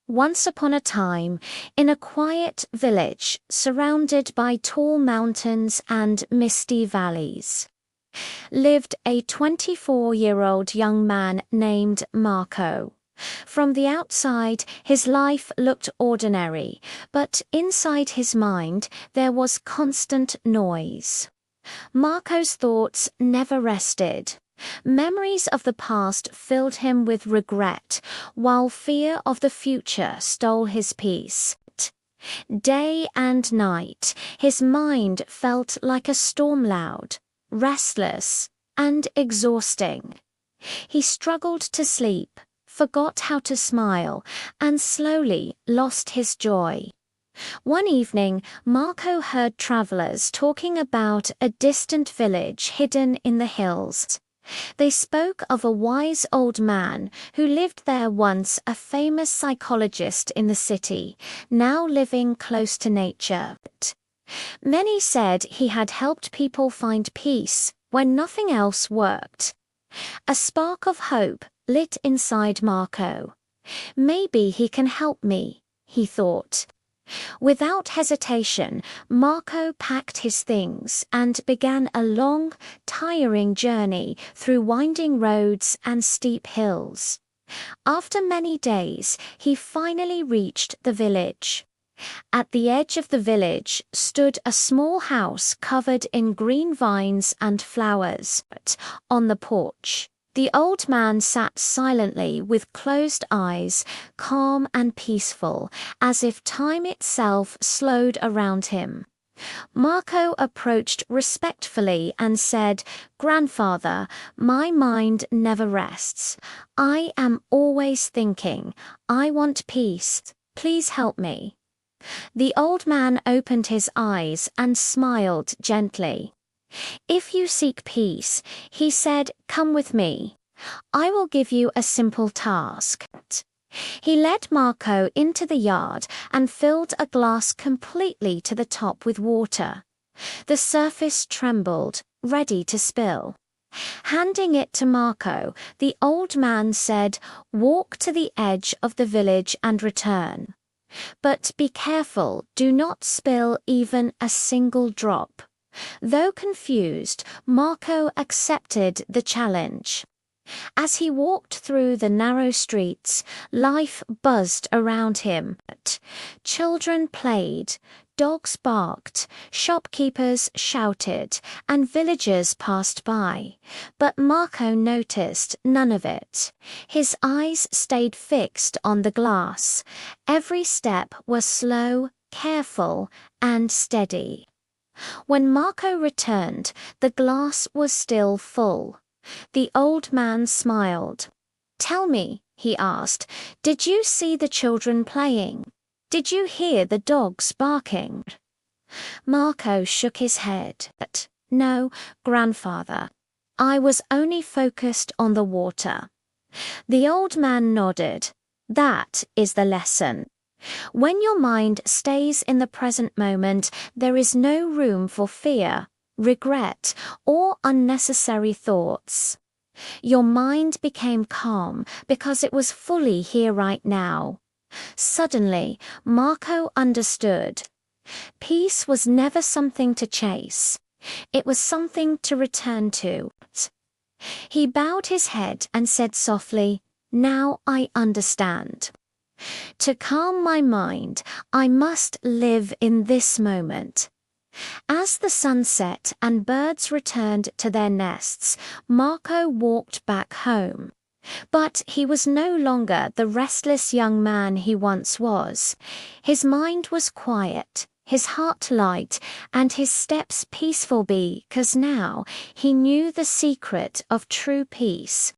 Once upon a time, in a quiet village surrounded by tall mountains and misty valleys, lived a 24-year-old young man named Marco. From the outside, his life looked ordinary, but inside his mind there was constant noise. Marco's thoughts never rested. Memories of the past filled him with regret, while fear of the future stole his peace. Day and night, his mind felt like a storm loud, restless, and exhausting. He struggled to sleep, forgot how to smile, and slowly lost his joy. One evening, Marco heard travelers talking about a distant village hidden in the hills. They spoke of a wise old man who lived there, once a famous psychologist in the city, now living close to nature. Many said he had helped people find peace when nothing else worked. A spark of hope lit inside Marco. Maybe he can help me, he thought. Without hesitation, Marco packed his things and began a long, tiring journey through winding roads and steep hills. After many days, he finally reached the village. At the edge of the village stood a small house covered in green vines and flowers. On the porch, the old man sat silently with closed eyes, calm and peaceful, as if time itself slowed around him. Marco approached respectfully and said, "Grandfather, my mind never rests. I am always thinking. I want peace. Please help me." The old man opened his eyes and smiled gently. "If you seek peace," he said, "come with me. I will give you a simple task." He led Marco into the yard and filled a glass completely to the top with water. The surface trembled, ready to spill. Handing it to Marco, the old man said, "Walk to the edge of the village and return. But be careful, do not spill even a single drop." Though confused, Marco accepted the challenge. As he walked through the narrow streets, life buzzed around him. Children played, dogs barked, shopkeepers shouted, and villagers passed by. But Marco noticed none of it. His eyes stayed fixed on the glass. Every step was slow, careful, and steady. When Marco returned, the glass was still full. The old man smiled. "Tell me," he asked, "did you see the children playing? Did you hear the dogs barking?" Marco shook his head. "No, grandfather. I was only focused on the water." The old man nodded. "That is the lesson. When your mind stays in the present moment, there is no room for fear, regret, or unnecessary thoughts." Your mind became calm because it was fully here right now. Suddenly, Marco understood. Peace was never something to chase. It was something to return to. He bowed his head and said softly, "Now I understand. To calm my mind, I must live in this moment." As the sun set and birds returned to their nests, Marco walked back home. But he was no longer the restless young man he once was. His mind was quiet, his heart light, and his steps peaceful because now he knew the secret of true peace.